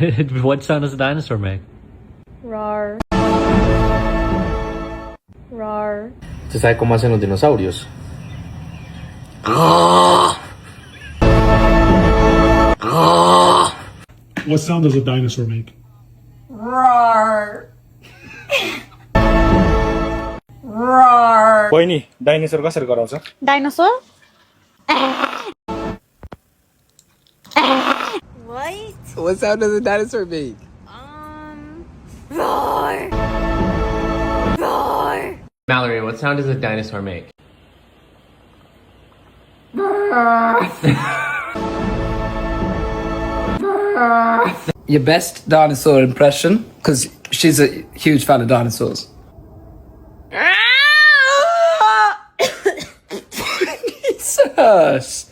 What sound does a dinosaur make? Roar. Roar. ¿Se sabe cómo hacen los dinosaurios? What sound does a dinosaur make? Roar. Roar. वहिनी dinosaur कसरी कराउँछ Dinosaur? What? What sound does a dinosaur make? Roar. Roar. Mallory, what sound does a dinosaur make? Your best dinosaur impression? Because she's a huge fan of dinosaurs. Jesus!